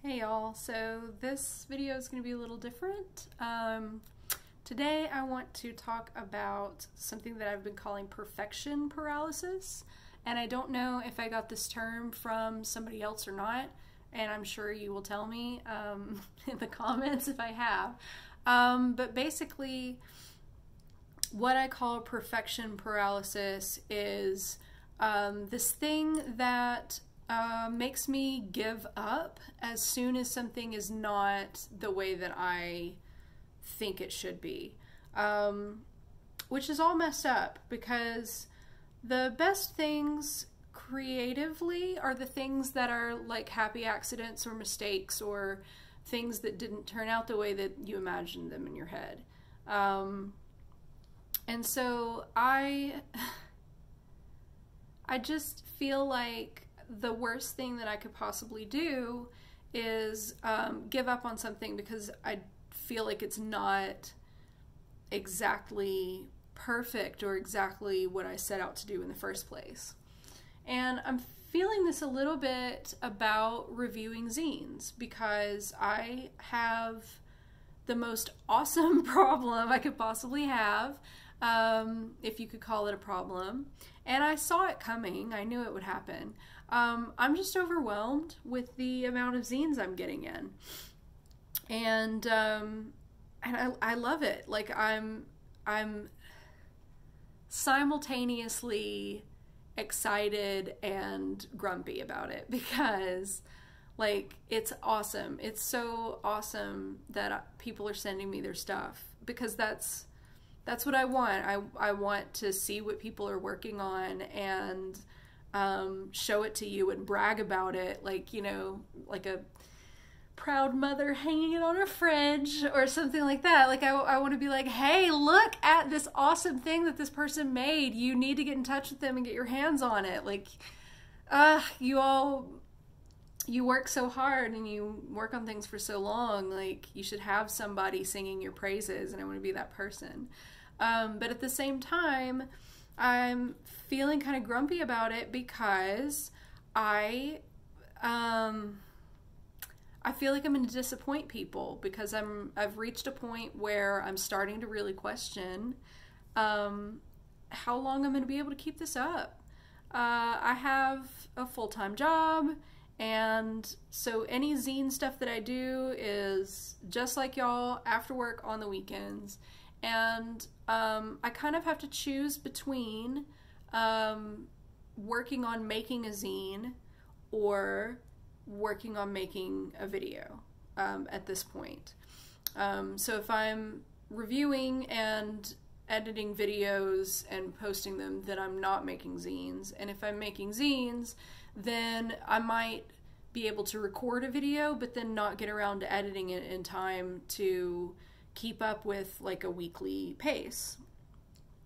Hey y'all, so this video is going to be a little different. Today I want to talk about something that I've been calling perfection paralysis, and I don't know if I got this term from somebody else or not, and I'm sure you will tell me in the comments if I have. But basically what I call perfection paralysis is this thing that makes me give up as soon as something is not the way that I think it should be, which is all messed up because the best things creatively are the things that are like happy accidents or mistakes or things that didn't turn out the way that you imagined them in your head. And so I just feel like the worst thing that I could possibly do is give up on something because I feel like it's not exactly perfect or exactly what I set out to do in the first place. And I'm feeling this a little bit about reviewing zines because I have the most awesome problem I could possibly have, if you could call it a problem. And I saw it coming. I knew it would happen. I'm just overwhelmed with the amount of zines I'm getting in, and I love it. Like I'm simultaneously excited and grumpy about it because like it's awesome. It's so awesome that people are sending me their stuff because that's what I want. I want to see what people are working on and show it to you and brag about it, like, you know, like a proud mother hanging it on her fridge or something like that. Like I want to be like, hey, look at this awesome thing that this person made. You need to get in touch with them and get your hands on it. Like, you work so hard and you work on things for so long. Like, you should have somebody singing your praises, and I want to be that person. But at the same time, I'm feeling kind of grumpy about it because I feel like I'm going to disappoint people because I've reached a point where I'm starting to really question how long I'm going to be able to keep this up. I have a full-time job, and so any zine stuff that I do is just like y'all, after work on the weekends. And I kind of have to choose between working on making a zine or working on making a video at this point. So if I'm reviewing and editing videos and posting them, then I'm not making zines. And if I'm making zines, then I might be able to record a video, but then not get around to editing it in time to keep up with like a weekly pace.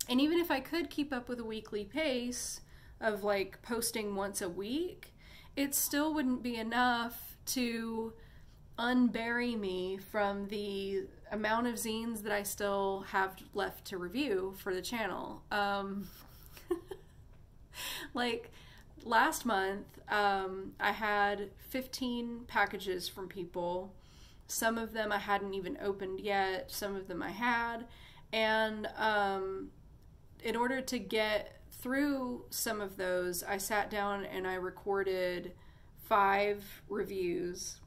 And even if I could keep up with a weekly pace of like posting once a week, it still wouldn't be enough to unbury me from the amount of zines that I still have left to review for the channel. Like last month, I had 15 packages from people. Some of them I hadn't even opened yet, some of them I had, and in order to get through some of those, I sat down and I recorded 5 reviews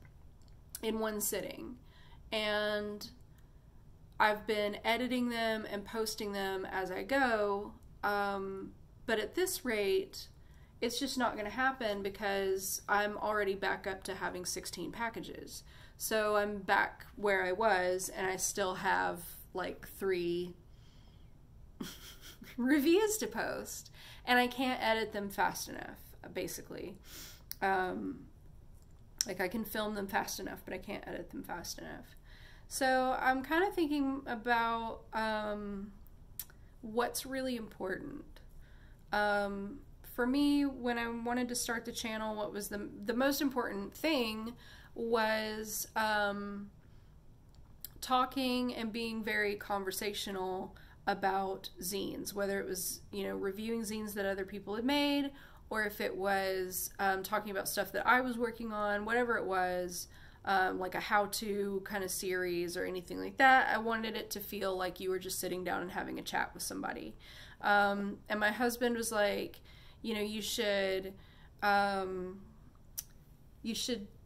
in one sitting, and I've been editing them and posting them as I go, but at this rate, it's just not going to happen because I'm already back up to having 16 packages. So I'm back where I was, and I still have like 3 reviews to post, and I can't edit them fast enough, basically. Like I can film them fast enough, but I can't edit them fast enough. So I'm kind of thinking about what's really important. For me, when I wanted to start the channel, what was the most important thing was talking and being very conversational about zines, whether it was, you know, reviewing zines that other people had made, or if it was talking about stuff that I was working on, whatever it was, like a how-to kind of series or anything like that. I wanted it to feel like you were just sitting down and having a chat with somebody. And my husband was like, you know, you should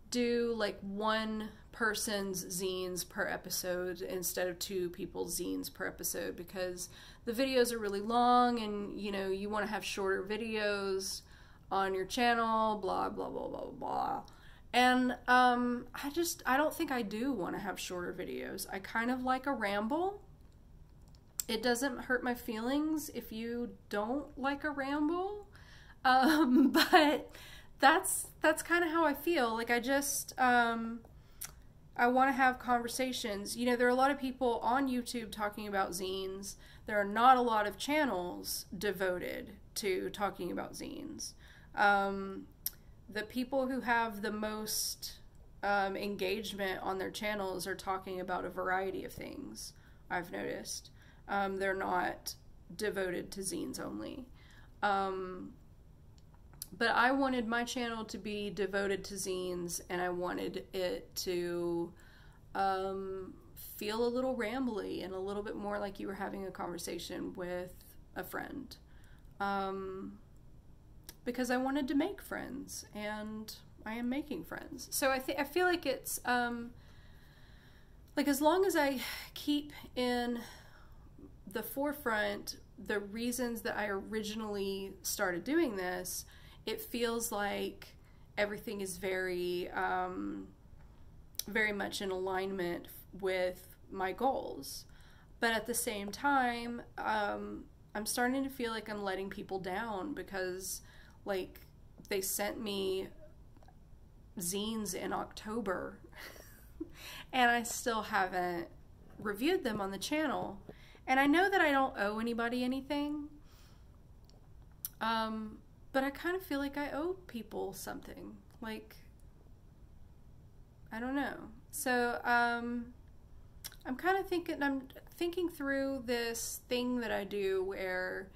do like one person's zines per episode instead of two people's zines per episode, because the videos are really long and, you know, you want to have shorter videos on your channel, blah, blah, blah, blah, blah. And I don't think I do want to have shorter videos. I kind of like a ramble. It doesn't hurt my feelings if you don't like a ramble. But that's kind of how I feel. Like I want to have conversations. You know, there are a lot of people on YouTube talking about zines. There are not a lot of channels devoted to talking about zines. The people who have the most engagement on their channels are talking about a variety of things, I've noticed. They're not devoted to zines only. But I wanted my channel to be devoted to zines, and I wanted it to feel a little rambly and a little bit more like you were having a conversation with a friend. Because I wanted to make friends, and I am making friends. So I feel like it's like as long as I keep in the forefront the reasons that I originally started doing this, it feels like everything is very very much in alignment with my goals. But at the same time, I'm starting to feel like I'm letting people down, because like they sent me zines in October and I still haven't reviewed them on the channel. And I know that I don't owe anybody anything, but I kind of feel like I owe people something. Like, I don't know. So I'm thinking through this thing that I do where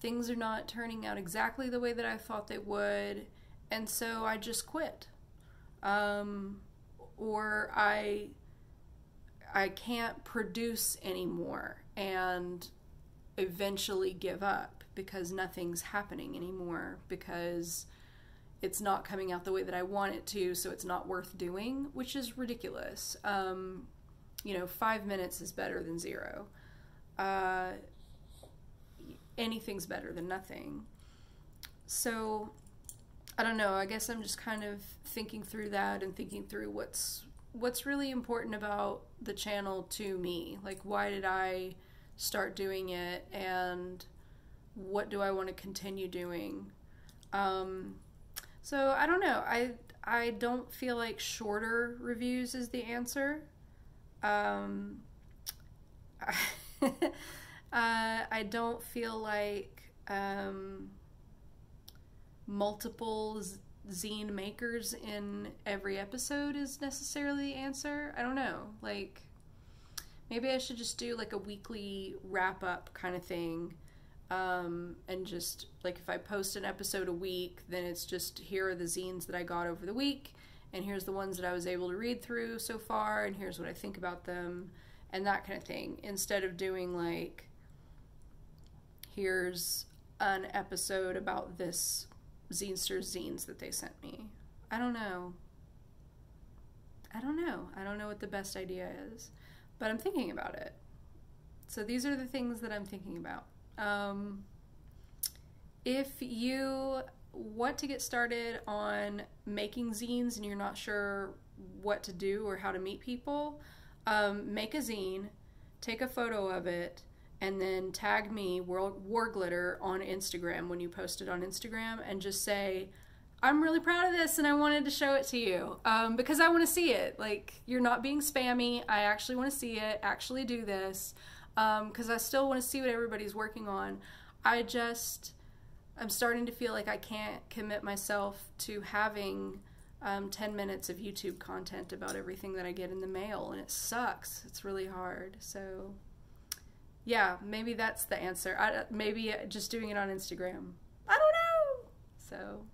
things are not turning out exactly the way that I thought they would, and so I just quit. Or I can't produce anymore and eventually give up because nothing's happening anymore, because it's not coming out the way that I want it to, so it's not worth doing, which is ridiculous. You know, 5 minutes is better than 0. Anything's better than nothing. So I don't know, I guess I'm just kind of thinking through that and thinking through what's really important about the channel to me. Like, why did I start doing it, and what do I want to continue doing? So I don't know, I don't feel like shorter reviews is the answer. I don't feel like multiple zine makers in every episode is necessarily the answer. I don't know. Like, maybe I should just do like a weekly wrap up kind of thing. And just like, if I post an episode a week, then it's just, here are the zines that I got over the week, and here's the ones that I was able to read through so far, and here's what I think about them, and that kind of thing, instead of doing like, here's an episode about this Zinester's zines that they sent me. I don't know. I don't know what the best idea is, but I'm thinking about it. So these are the things that I'm thinking about. If you want to get started on making zines and you're not sure what to do or how to meet people, make a zine, take a photo of it, and then tag me, War Glitter, on Instagram when you post it on Instagram, and just say, I'm really proud of this and I wanted to show it to you, because I want to see it. Like, you're not being spammy. I actually want to see it, actually do this, because I still want to see what everybody's working on. I'm starting to feel like I can't commit myself to having 10 minutes of YouTube content about everything that I get in the mail, and it sucks. It's really hard. So yeah, maybe that's the answer. Maybe just doing it on Instagram. I don't know. So